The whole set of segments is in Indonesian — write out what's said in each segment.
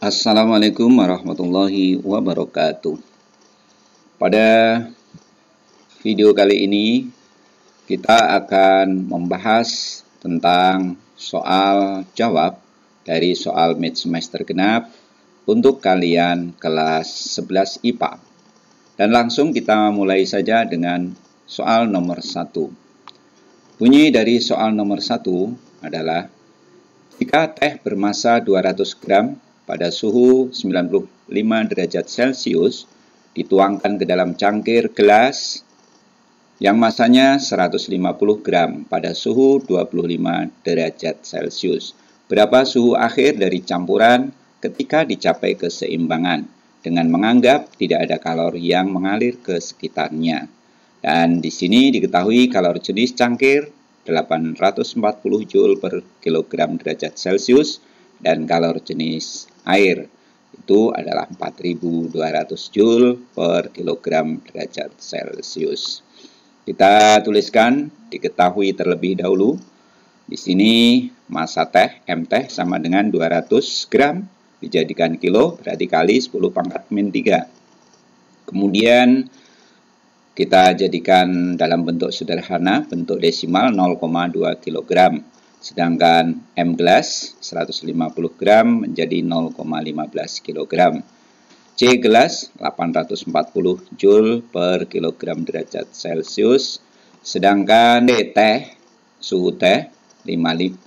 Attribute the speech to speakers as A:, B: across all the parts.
A: Assalamualaikum warahmatullahi wabarakatuh. Pada video kali ini kita akan membahas tentang soal jawab dari soal Math semester genap untuk kalian kelas 11 IPA. Dan langsung kita mulai saja dengan soal nomor 1. Bunyi dari soal nomor 1 adalah jika teh bermasa 200 gram pada suhu 95 derajat Celcius dituangkan ke dalam cangkir gelas yang masanya 150 gram pada suhu 25 derajat Celcius. Berapa suhu akhir dari campuran ketika dicapai keseimbangan dengan menganggap tidak ada kalori yang mengalir ke sekitarnya. Dan di sini diketahui kalori jenis cangkir 840 Joule per kilogram derajat Celcius dan kalori jenis air itu adalah 4200 Joule per kilogram derajat Celcius. Kita tuliskan, diketahui terlebih dahulu. Di sini massa teh, M teh sama dengan 200 gram dijadikan kilo, berarti kali 10 pangkat min 3. Kemudian kita jadikan dalam bentuk sederhana, bentuk desimal 0,2 kg. Sedangkan M gelas 150 gram menjadi 0,15 kg. C gelas 840 Joule per kilogram derajat Celcius. Sedangkan D teh, suhu teh 95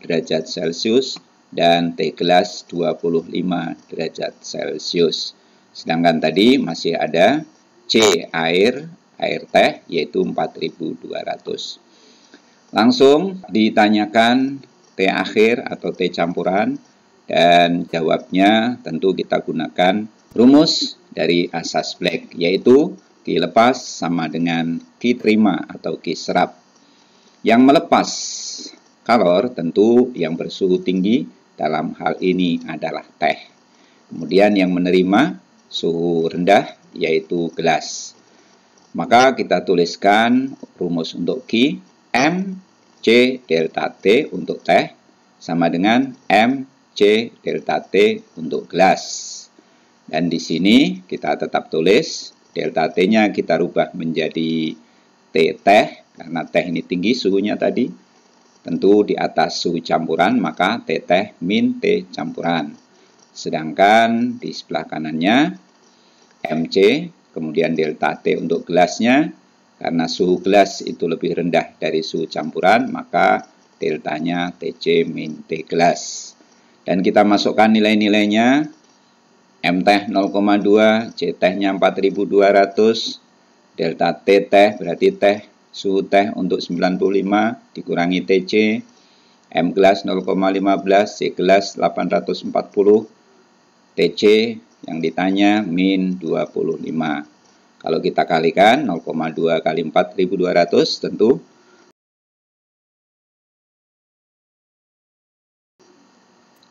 A: derajat Celcius dan T gelas 25 derajat Celcius. Sedangkan tadi masih ada C air teh yaitu 4200. Langsung ditanyakan T akhir atau T campuran dan jawabnya tentu kita gunakan rumus dari asas Black yaitu Q lepas sama dengan Q terima atau Q serap. Yang melepas kalor tentu yang bersuhu tinggi dalam hal ini adalah teh. Kemudian yang menerima suhu rendah yaitu gelas. Maka kita tuliskan rumus untuk Q, M C delta T untuk teh sama dengan M C delta T untuk gelas. Dan di sini kita tetap tulis delta T-nya kita rubah menjadi T teh karena teh ini tinggi suhunya tadi. Tentu di atas suhu campuran maka T teh min T campuran. Sedangkan di sebelah kanannya MC kemudian delta T untuk gelasnya. Karena suhu gelas itu lebih rendah dari suhu campuran, maka deltanya TC min T gelas. Dan kita masukkan nilai-nilainya. M teh 0,2, C tehnya 4200, delta T teh berarti teh, suhu teh untuk 95 dikurangi TC, M gelas 0,15, C gelas 840, TC yang ditanya min 25. Kalau kita kalikan 0,2 kali 4200 tentu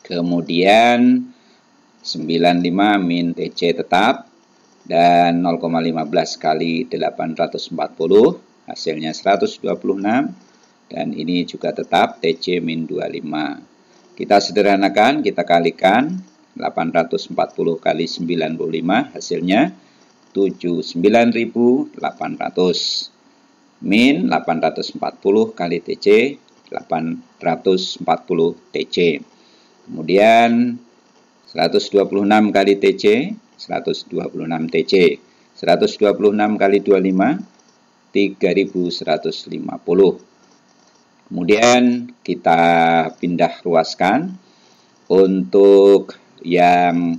A: kemudian 95 min TC tetap dan 0,15 kali 840 hasilnya 126 dan ini juga tetap TC min 25. Kita sederhanakan, kita kalikan 840 kali 95 hasilnya 79.800 min 840 kali TC 840 TC. Kemudian 126 kali TC 126 TC. 126 kali 25 3150. Kemudian kita pindah ruaskan untuk yang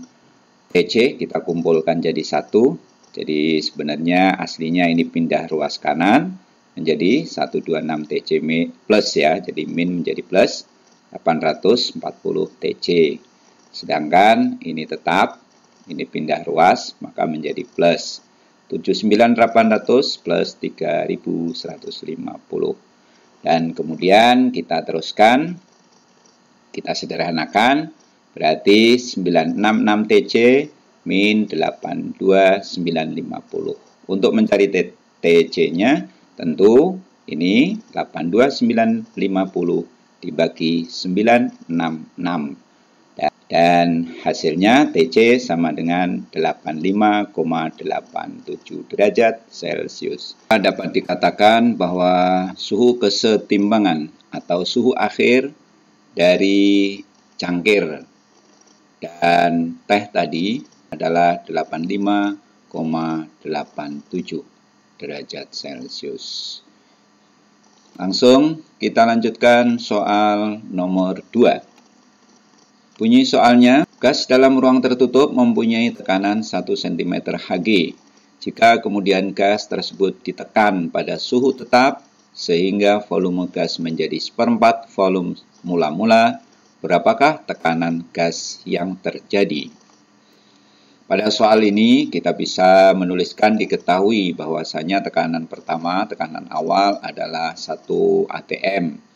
A: TC kita kumpulkan jadi satu. Jadi sebenarnya aslinya ini pindah ruas kanan menjadi 126 TC plus ya. Jadi min menjadi plus 840 TC. Sedangkan ini tetap, ini pindah ruas maka menjadi plus 79.800 plus 3.150. Dan kemudian kita teruskan, kita sederhanakan, berarti 966 TC min 82950. Untuk mencari TC-nya tentu ini 82950 dibagi 966. Dan hasilnya TC sama dengan 85,87 derajat Celcius. Dapat dikatakan bahwa suhu kesetimbangan atau suhu akhir dari cangkir dan teh tadi adalah 85,87 derajat Celcius. Langsung kita lanjutkan soal nomor 2. Bunyi soalnya, gas dalam ruang tertutup mempunyai tekanan 1 cm Hg. Jika kemudian gas tersebut ditekan pada suhu tetap, sehingga volume gas menjadi 1/4 volume mula-mula, berapakah tekanan gas yang terjadi? Pada soal ini, kita bisa menuliskan diketahui bahwasanya tekanan pertama, tekanan awal adalah 1 atm.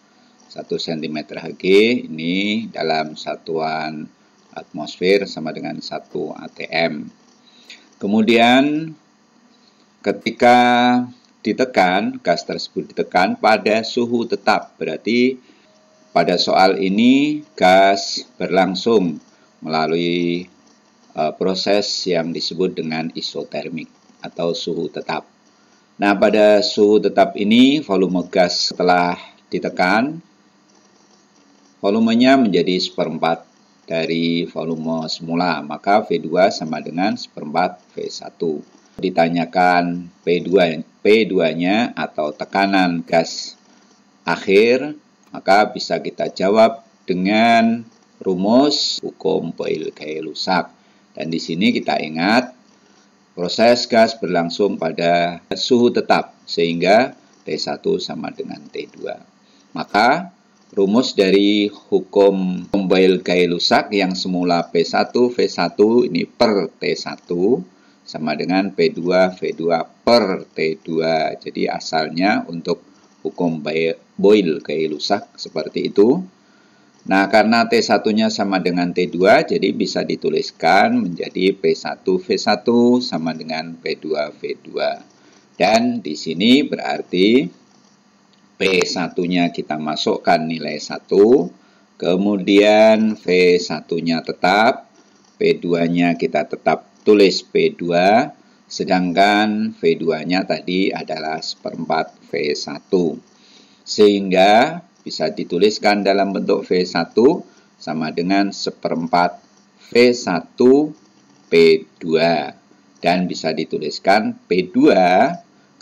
A: 1 cm Hg ini dalam satuan atmosfer sama dengan 1 atm. Kemudian ketika ditekan, gas tersebut ditekan pada suhu tetap. Berarti pada soal ini gas berlangsung melalui proses yang disebut dengan isotermik atau suhu tetap. Nah, pada suhu tetap ini volume gas setelah ditekan, volumenya menjadi 1/4 dari volume semula, maka V2 sama dengan 1/4 V1. Ditanyakan P2-nya atau tekanan gas akhir, maka bisa kita jawab dengan rumus hukum Boyle-Gay-Lussac. Dan di sini kita ingat proses gas berlangsung pada suhu tetap sehingga T1 sama dengan T2. Maka rumus dari hukum Boyle-Gay-Lussac yang semula P1 V1 ini per T1 sama dengan P2 V2 per T2. Jadi asalnya untuk hukum Boyle-Gay-Lussac seperti itu. Nah, karena T1-nya sama dengan T2, jadi bisa dituliskan menjadi P1 V1 sama dengan P2 V2. Dan di sini berarti P1-nya kita masukkan nilai 1, kemudian V1-nya tetap, P2-nya kita tetap tulis P2, sedangkan V2-nya tadi adalah 1/4 V1. Sehingga bisa dituliskan dalam bentuk V1 sama dengan 1/4 V1 P2. Dan bisa dituliskan P2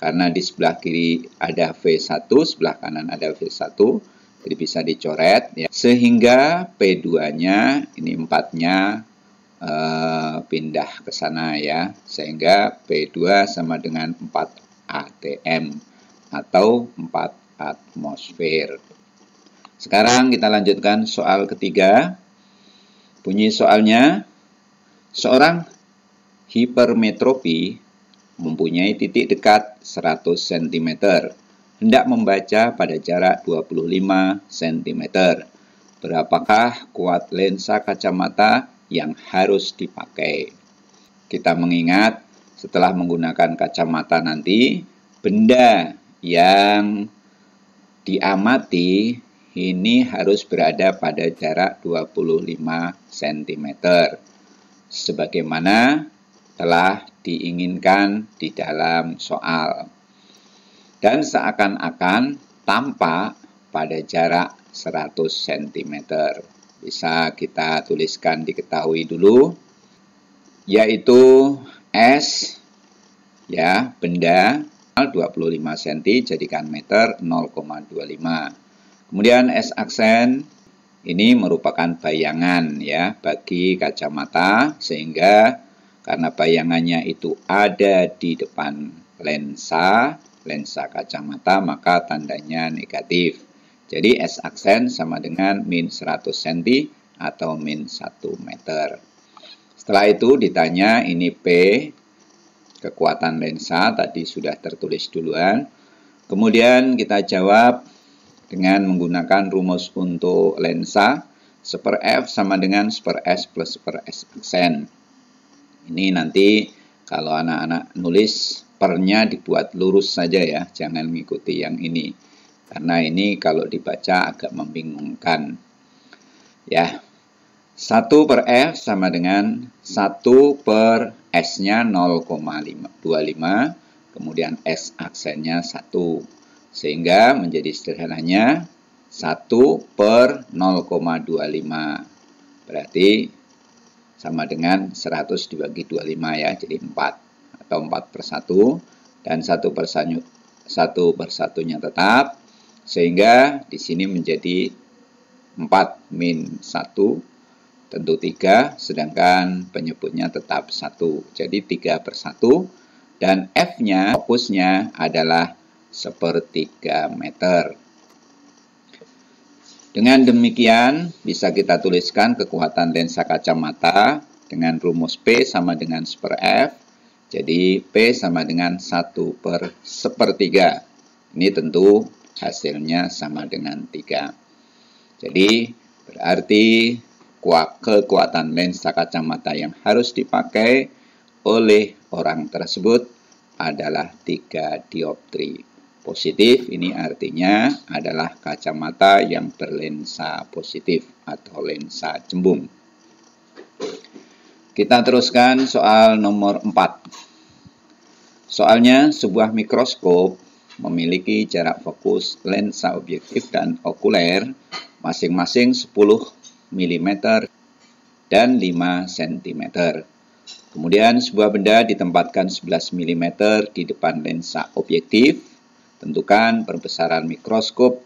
A: karena di sebelah kiri ada V1, sebelah kanan ada V1, jadi bisa dicoret ya. Sehingga P2-nya, ini 4-nya pindah ke sana ya. Sehingga P2 sama dengan 4 atm atau 4 atmosfer. Sekarang kita lanjutkan soal ketiga. Bunyi soalnya, seorang hipermetropi mempunyai titik dekat 100 cm, hendak membaca pada jarak 25 cm. Berapakah kuat lensa kacamata yang harus dipakai? Kita mengingat setelah menggunakan kacamata nanti, benda yang diamati ini harus berada pada jarak 25 cm. Sebagaimana telah diinginkan di dalam soal. Dan seakan-akan tampak pada jarak 100 cm. Bisa kita tuliskan diketahui dulu, yaitu S, ya, benda 25 cm, jadikan meter 0,25. Kemudian S aksen, ini merupakan bayangan ya bagi kacamata, sehingga karena bayangannya itu ada di depan lensa kacamata, maka tandanya negatif. Jadi S aksen sama dengan min 100 cm atau min 1 meter. Setelah itu ditanya ini P, kekuatan lensa, tadi sudah tertulis duluan. Kemudian kita jawab dengan menggunakan rumus untuk lensa, 1/F sama dengan 1/S plus 1/S aksen. Ini nanti kalau anak-anak nulis pernya dibuat lurus saja ya, jangan mengikuti yang ini. Karena ini kalau dibaca agak membingungkan. Ya, 1 per F sama dengan 1 per S-nya 0,25, kemudian S aksennya 1. Sehingga menjadi sederhananya 1 per 0,25. Berarti sama dengan 100 dibagi 25 ya, jadi 4 atau 4 per 1. Dan 1 per 1-nya tetap, sehingga di sini menjadi 4 min 1, tentu 3, sedangkan penyebutnya tetap 1. Jadi 3 per 1, dan F-nya, fokusnya adalah 1/3 meter. Dengan demikian, bisa kita tuliskan kekuatan lensa kacamata dengan rumus P sama dengan 1/F. Jadi, P sama dengan 1 per 1/3. Ini tentu hasilnya sama dengan 3. Jadi, berarti kekuatan lensa kacamata yang harus dipakai oleh orang tersebut adalah 3 dioptri. Positif ini artinya adalah kacamata yang berlensa positif atau lensa cembung. Kita teruskan soal nomor 4. Soalnya, sebuah mikroskop memiliki jarak fokus lensa objektif dan okuler masing-masing 10 mm dan 5 cm. Kemudian sebuah benda ditempatkan 11 mm di depan lensa objektif. Tentukan perbesaran mikroskop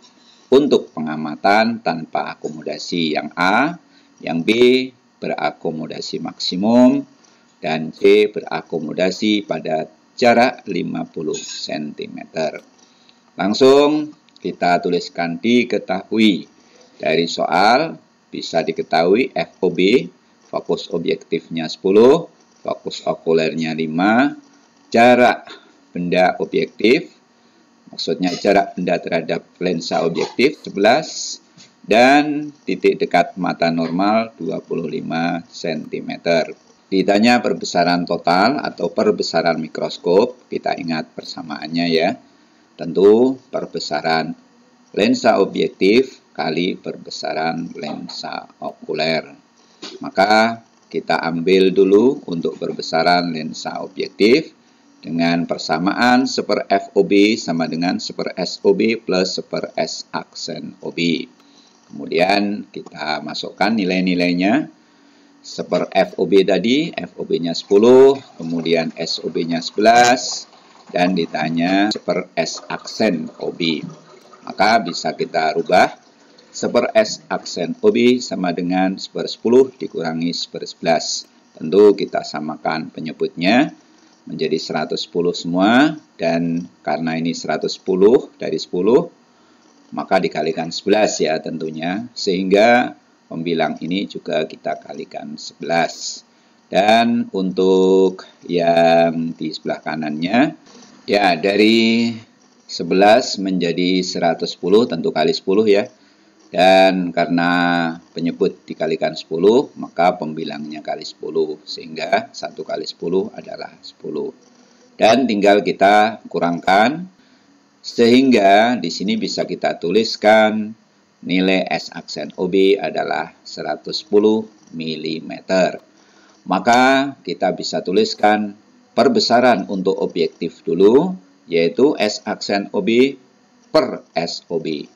A: untuk pengamatan tanpa akomodasi yang A, yang B berakomodasi maksimum, dan C berakomodasi pada jarak 50 cm. Langsung kita tuliskan diketahui. Dari soal bisa diketahui FOB, fokus objektifnya 10, fokus okulernya 5, jarak benda objektif, maksudnya jarak benda terhadap lensa objektif 11, dan titik dekat mata normal 25 cm. Ditanya perbesaran total atau perbesaran mikroskop, kita ingat persamaannya ya. Tentu perbesaran lensa objektif kali perbesaran lensa okuler. Maka kita ambil dulu untuk perbesaran lensa objektif dengan persamaan 1/FOB sama dengan 1/SOB plus 1/S aksen OB. Kemudian kita masukkan nilai-nilainya. 1/FOB tadi, FOB-nya 10, kemudian SOB-nya 11, dan ditanya 1/S aksen OB. Maka bisa kita rubah 1/S aksen OB sama dengan 1/10 dikurangi 1/11. Tentu kita samakan penyebutnya menjadi 110 semua, dan karena ini 110 dari 10, maka dikalikan 11 ya tentunya, sehingga pembilang ini juga kita kalikan 11. Dan untuk yang di sebelah kanannya, ya dari 11 menjadi 110, tentu kali 10 ya. Dan karena penyebut dikalikan 10, maka pembilangnya kali 10. Sehingga 1 kali 10 adalah 10. Dan tinggal kita kurangkan. Sehingga di sini bisa kita tuliskan nilai S aksen OB adalah 110 mm. Maka kita bisa tuliskan perbesaran untuk objektif dulu, yaitu S aksen OB per SOB.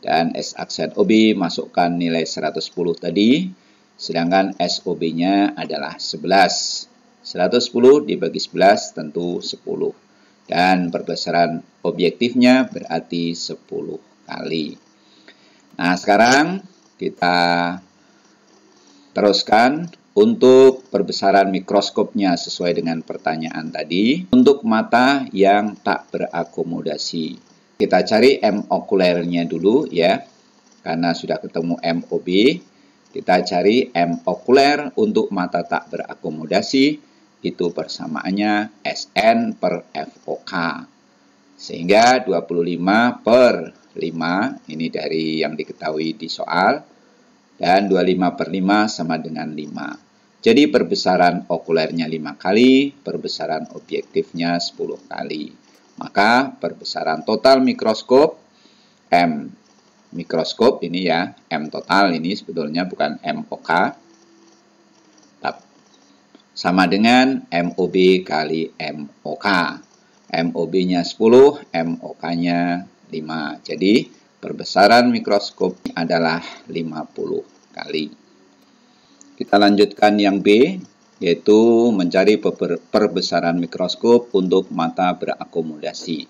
A: Dan S aksen OB masukkan nilai 110 tadi, sedangkan SOB-nya adalah 11. 110 dibagi 11 tentu 10. Dan perbesaran objektifnya berarti 10 kali. Nah, sekarang kita teruskan untuk perbesaran mikroskopnya sesuai dengan pertanyaan tadi. Untuk mata yang tak berakomodasi, kita cari M okulernya dulu ya, karena sudah ketemu MOB. Kita cari M okuler untuk mata tak berakomodasi, itu persamaannya SN per FOK. Sehingga 25 per 5, ini dari yang diketahui di soal, dan 25 per 5 sama dengan 5. Jadi perbesaran okulernya 5 kali, perbesaran objektifnya 10 kali. Maka perbesaran total mikroskop M mikroskop ini ya, M total ini sebetulnya bukan MOK, sama dengan MOB kali MOK. MOB-nya 10, MOK-nya 5. Jadi perbesaran mikroskop adalah 50 kali. Kita lanjutkan yang B, yaitu mencari perbesaran mikroskop untuk mata berakomodasi.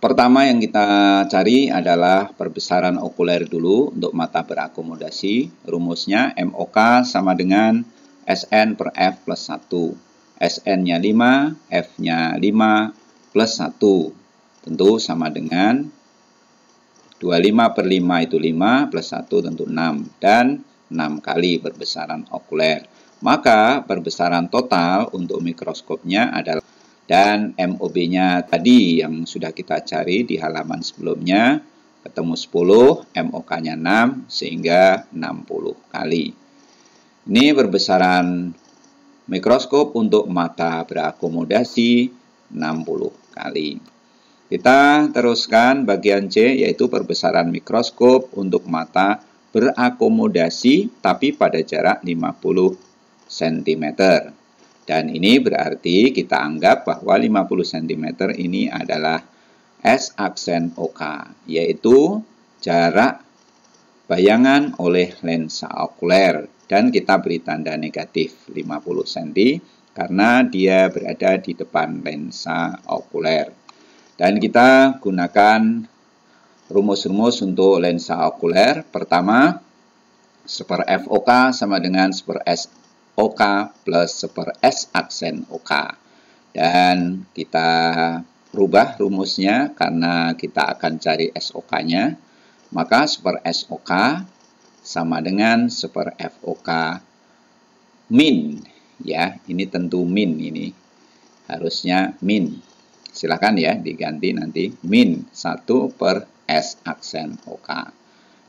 A: Pertama yang kita cari adalah perbesaran okuler dulu untuk mata berakomodasi. Rumusnya MOK sama dengan SN per F plus 1. SN-nya 5, F-nya 5 plus 1. Tentu sama dengan 25 per 5 itu 5 plus 1 tentu 6. Dan 6 kali perbesaran okuler. Maka perbesaran total untuk mikroskopnya adalah, dan MOB-nya tadi yang sudah kita cari di halaman sebelumnya, ketemu 10, MOK-nya 6, sehingga 60 kali. Ini perbesaran mikroskop untuk mata berakomodasi 60 kali. Kita teruskan bagian C, yaitu perbesaran mikroskop untuk mata berakomodasi, tapi pada jarak 50 cm. Dan ini berarti kita anggap bahwa 50 cm ini adalah S aksen OK, yaitu jarak bayangan oleh lensa okuler. Dan kita beri tanda negatif 50 cm karena dia berada di depan lensa okuler. Dan kita gunakan rumus-rumus untuk lensa okuler. Pertama, 1/f OK sama dengan 1/s OK plus 1/s aksen OK. Dan kita rubah rumusnya karena kita akan cari SOK-nya. Maka 1/s OK sama dengan 1/f OK min. Ya, ini tentu min ini. Harusnya min. Silakan ya diganti nanti min 1/s aksen OK.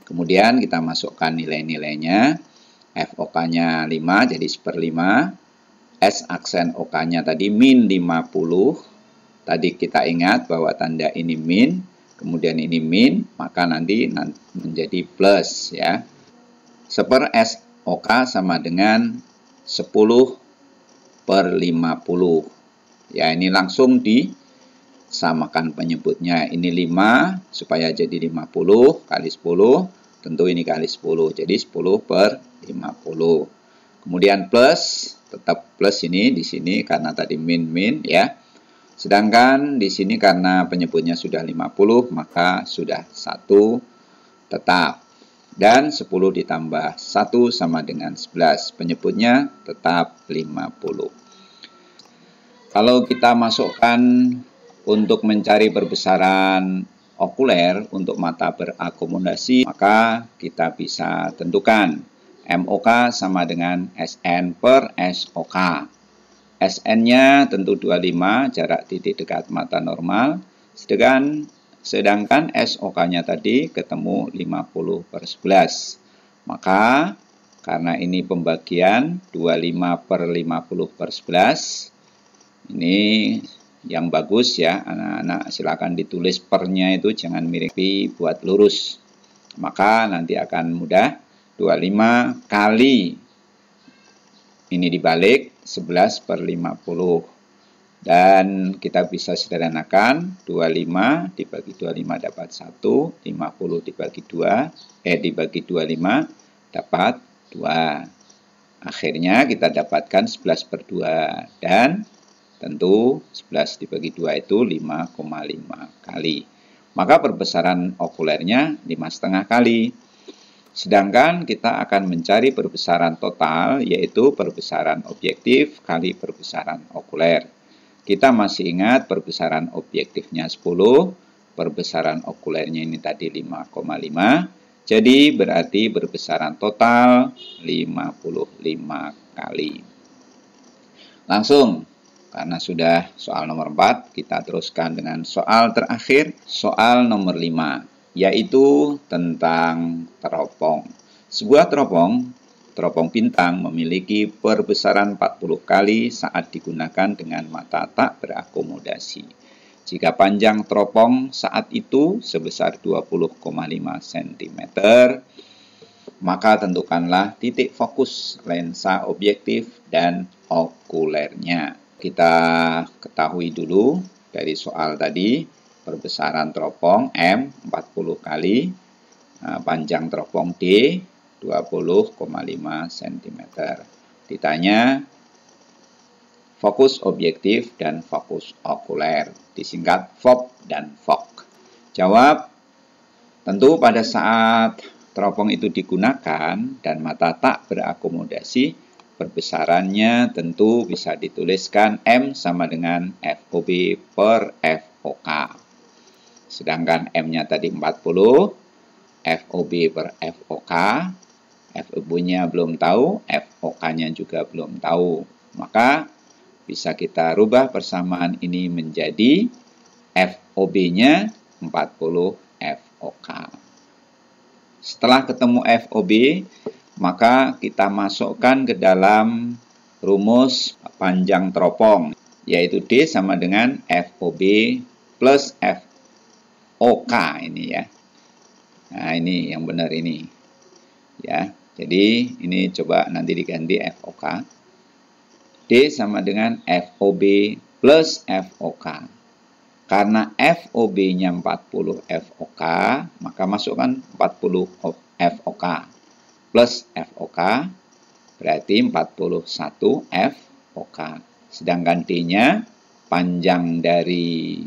A: Kemudian kita masukkan nilai-nilainya. FOK-nya 5, jadi 1/5. S aksen OK-nya tadi min 50. Tadi kita ingat bahwa tanda ini min, kemudian ini min, maka nanti menjadi plus ya. 1/s OK sama dengan 10/50. Ya, ini langsung disamakan penyebutnya. Ini 5 supaya jadi 50 kali 10. Tentu ini kali 10, jadi 10/50. Kemudian plus, tetap plus ini di sini karena tadi min ya. Sedangkan di sini karena penyebutnya sudah 50, maka sudah 1 tetap. Dan 10 ditambah 1 sama dengan 11. Penyebutnya tetap 50. Kalau kita masukkan untuk mencari perbesaran okuler untuk mata berakomodasi, maka kita bisa tentukan MOK sama dengan SN per SOK. SN-nya tentu 25, jarak titik dekat mata normal, sedangkan SOK-nya tadi ketemu 50/11. Maka karena ini pembagian 25/50/11, ini yang bagus ya, anak-anak silakan ditulis pernya itu jangan miring buat lurus. Maka nanti akan mudah. 25 kali ini dibalik 11/50. Dan kita bisa sederhanakan 25 dibagi 25 dapat 1, 50 dibagi 25 dapat 2. Akhirnya kita dapatkan 11/2 dan tentu 11 dibagi 2 itu 5,5 kali. Maka perbesaran okulernya 5,5 kali. Sedangkan kita akan mencari perbesaran total, yaitu perbesaran objektif kali perbesaran okuler. Kita masih ingat perbesaran objektifnya 10, perbesaran okulernya ini tadi 5,5. Jadi berarti perbesaran total 55 kali. Langsung. Karena sudah soal nomor 4, kita teruskan dengan soal terakhir, soal nomor 5, yaitu tentang teropong. Sebuah teropong bintang memiliki perbesaran 40 kali saat digunakan dengan mata tak berakomodasi. Jika panjang teropong saat itu sebesar 20,5 cm, maka tentukanlah titik fokus lensa objektif dan okulernya. Kita ketahui dulu dari soal tadi, perbesaran teropong M 40 kali, panjang teropong D 20,5 cm. Ditanya fokus objektif dan fokus okuler, disingkat FOB dan FOC. Jawab, tentu pada saat teropong itu digunakan dan mata tak berakomodasi, perbesarannya tentu bisa dituliskan M sama dengan FOB per FOK. Sedangkan M-nya tadi 40, FOB per FOK, FOB-nya belum tahu, FOK-nya juga belum tahu. Maka bisa kita rubah persamaan ini menjadi FOB-nya 40 FOK. Setelah ketemu FOB, maka kita masukkan ke dalam rumus panjang teropong, yaitu D sama dengan FOB plus FOK ini ya. Nah, ini yang benar ini. Ya, jadi ini coba nanti diganti FOK. D sama dengan FOB plus FOK. Karena FOB-nya 40 FOK, maka masukkan 40 FOK plus FOK, berarti 41 FOK. Sedangkan D-nya, panjang dari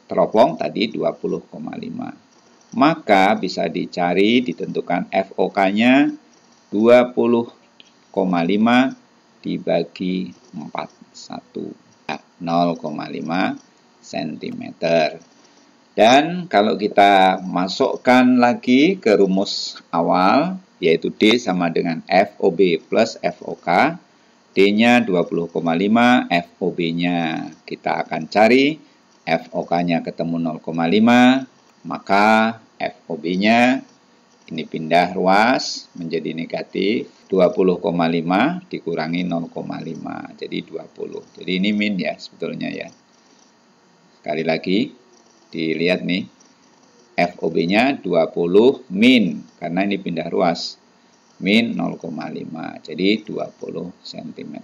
A: teropong tadi 20,5. Maka bisa dicari, ditentukan FOK-nya 20,5 dibagi 41, 0,5 cm. Dan kalau kita masukkan lagi ke rumus awal, yaitu D sama dengan FOB plus FOK, D-nya 20,5, FOB-nya kita akan cari, FOK-nya ketemu 0,5, maka FOB-nya ini pindah ruas menjadi negatif, 20,5 dikurangi 0,5, jadi 20. Jadi ini min ya sebetulnya ya. Sekali lagi, dilihat nih, FOB-nya 20 min, karena ini pindah ruas, min 0,5, jadi 20 cm.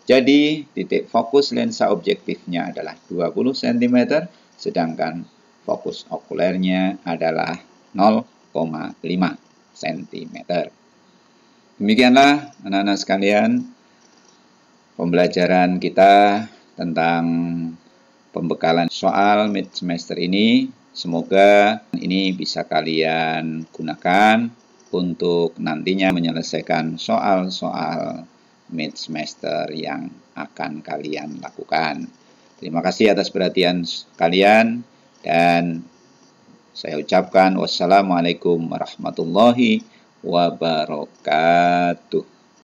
A: Jadi, titik fokus lensa objektifnya adalah 20 cm, sedangkan fokus okulernya adalah 0,5 cm. Demikianlah anak-anak sekalian, pembelajaran kita tentang pembekalan soal mid semester ini. Semoga ini bisa kalian gunakan untuk nantinya menyelesaikan soal-soal mid semester yang akan kalian lakukan. Terima kasih atas perhatian kalian dan saya ucapkan wassalamualaikum warahmatullahi wabarakatuh.